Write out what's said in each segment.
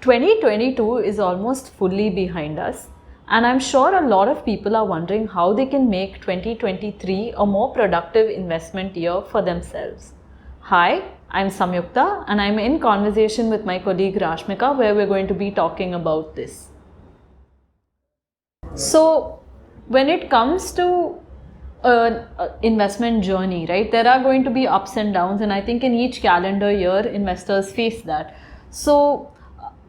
2022 is almost fully behind us, and I'm sure a lot of people are wondering how they can make 2023 a more productive investment year for themselves. Hi, I'm Samyuktha, and I'm in conversation with my colleague Rashmika, where we're going to be talking about this. So, when it comes to an investment journey, right, there are going to be ups and downs, and I think in each calendar year investors face that. So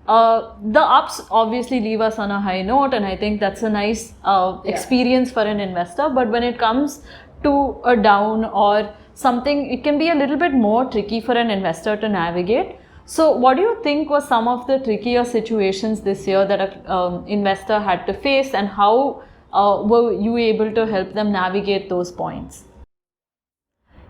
the ups obviously leave us on a high note, and I think that's a nice experience for an investor. But when it comes to a down or something, it can be a little bit more tricky for an investor to navigate. So what do you think was some of the trickier situations this year that an investor had to face, and how were you able to help them navigate those points?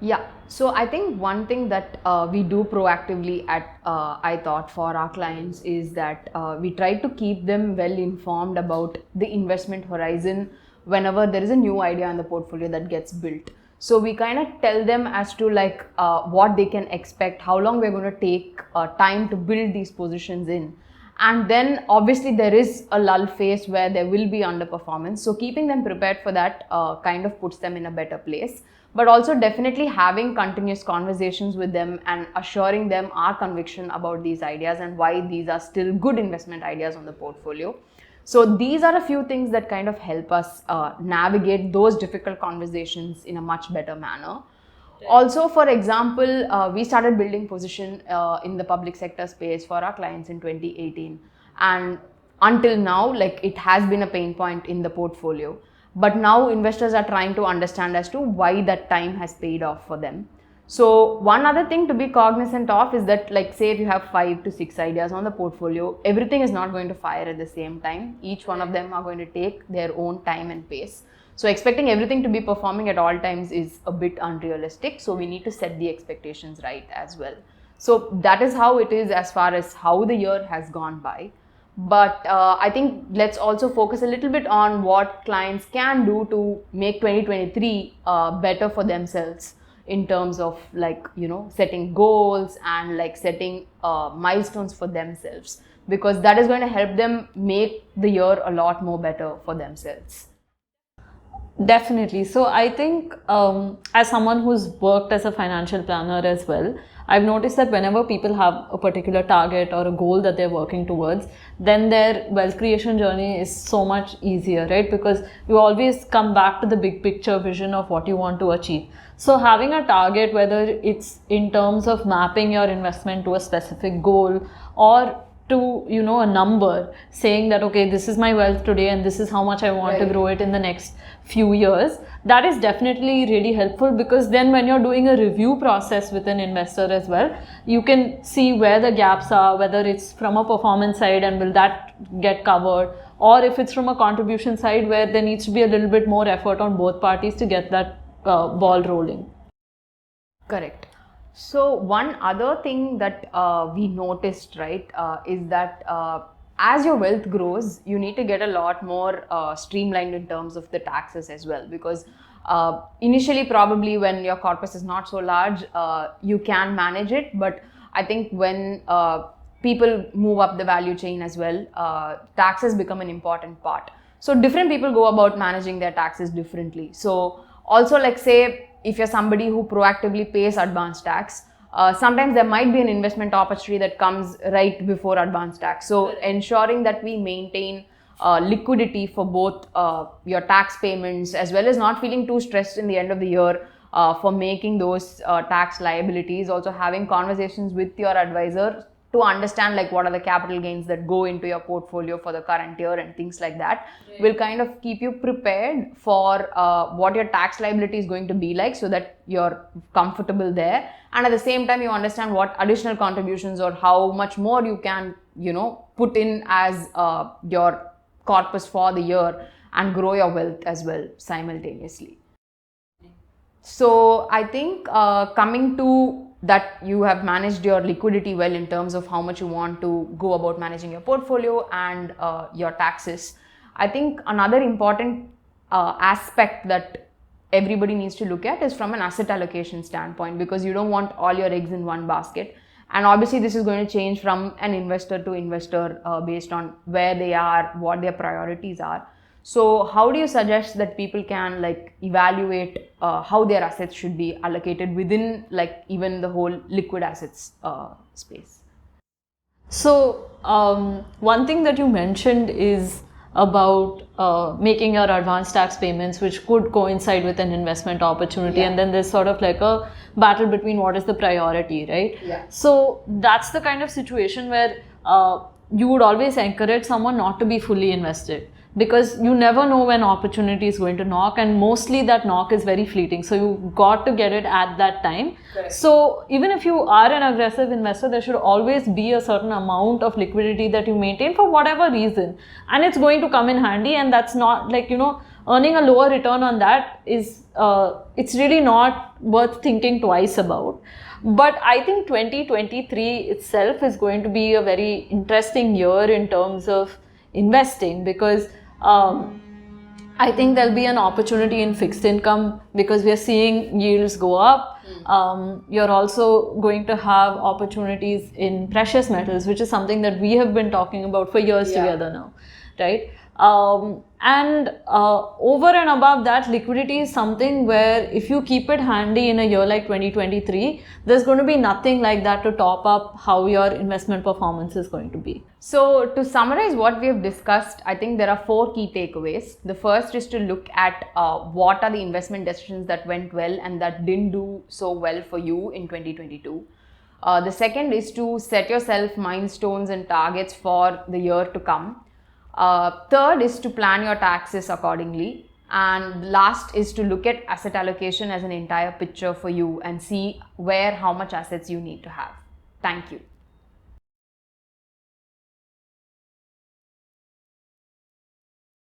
Yeah, so I think one thing that we do proactively at ithought for our clients is that we try to keep them well informed about the investment horizon whenever there is a new idea in the portfolio that gets built. So we kind of tell them as to like what they can expect, how long we're going to take time to build these positions in. And then obviously there is a lull phase where there will be underperformance. So keeping them prepared for that kind of puts them in a better place. But also definitely having continuous conversations with them and assuring them our conviction about these ideas and why these are still good investment ideas on the portfolio. So these are a few things that kind of help us navigate those difficult conversations in a much better manner. Also, for example, we started building position in the public sector space for our clients in 2018, and until now, like, it has been a pain point in the portfolio. But now investors are trying to understand as to why that time has paid off for them. So one other thing to be cognizant of is that, like, say if you have 5 to 6 ideas on the portfolio, everything is not going to fire at the same time. Each one of them are going to take their own time and pace. So expecting everything to be performing at all times is a bit unrealistic. So we need to set the expectations right as well. So that is how it is as far as how the year has gone by. But I think let's also focus a little bit on what clients can do to make 2023 better for themselves in terms of, like, you know, setting goals and like setting milestones for themselves, because that is going to help them make the year a lot more better for themselves. Definitely. So I think as someone who's worked as a financial planner as well, I've noticed that whenever people have a particular target or a goal that they're working towards, then their wealth creation journey is so much easier, right? Because you always come back to the big picture vision of what you want to achieve. So having a target, whether it's in terms of mapping your investment to a specific goal, or to, you know, a number saying that, okay, this is my wealth today and this is how much I want to grow it in the next few years, that is definitely really helpful, because then when you're doing a review process with an investor as well, you can see where the gaps are, whether it's from a performance side and will that get covered, or if it's from a contribution side where there needs to be a little bit more effort on both parties to get that ball rolling. Correct. So one other thing that we noticed, right, is that as your wealth grows, you need to get a lot more streamlined in terms of the taxes as well, because initially probably when your corpus is not so large, you can manage it, but I think when people move up the value chain as well, taxes become an important part. So different people go about managing their taxes differently. So also, like, say if you're somebody who proactively pays advance tax, sometimes there might be an investment opportunity that comes right before advance tax. So ensuring that we maintain liquidity for both your tax payments, as well as not feeling too stressed in the end of the year for making those tax liabilities. Also having conversations with your advisor to understand, like, what are the capital gains that go into your portfolio for the current year and things like that, will kind of keep you prepared for what your tax liability is going to be like, so that you're comfortable there. And at the same time, you understand what additional contributions or how much more you can, you know, put in as your corpus for the year and grow your wealth as well simultaneously. So I think coming to that, you have managed your liquidity well in terms of how much you want to go about managing your portfolio and your taxes. I think another important aspect that everybody needs to look at is from an asset allocation standpoint, because you don't want all your eggs in one basket. And obviously, this is going to change from an investor to investor based on where they are, what their priorities are. So, how do you suggest that people can like evaluate how their assets should be allocated within like even the whole liquid assets space? So, one thing that you mentioned is about making your advance tax payments, which could coincide with an investment opportunity, Yeah. and then there's sort of like a battle between what is the priority, right? Yeah. So, that's the kind of situation where you would always encourage someone not to be fully invested, because you never know when opportunity is going to knock, and mostly that knock is very fleeting. So you got to get it at that time. Correct. So even if you are an aggressive investor, there should always be a certain amount of liquidity that you maintain for whatever reason, and it's going to come in handy. And that's not like, earning a lower return on that is it's really not worth thinking twice about. But I think 2023 itself is going to be a very interesting year in terms of investing, because I think there'll be an opportunity in fixed income because we are seeing yields go up. You're also going to have opportunities in precious metals, which is something that we have been talking about for years together now, right? And over and above that, liquidity is something where if you keep it handy in a year like 2023, there's going to be nothing like that to top up how your investment performance is going to be. So, to summarize what we have discussed, I think there are 4 key takeaways. The first is to look at what are the investment decisions that went well and that didn't do so well for you in 2022. The second is to set yourself milestones and targets for the year to come. Third is to plan your taxes accordingly. And last is to look at asset allocation as an entire picture for you and see how much assets you need to have. Thank you.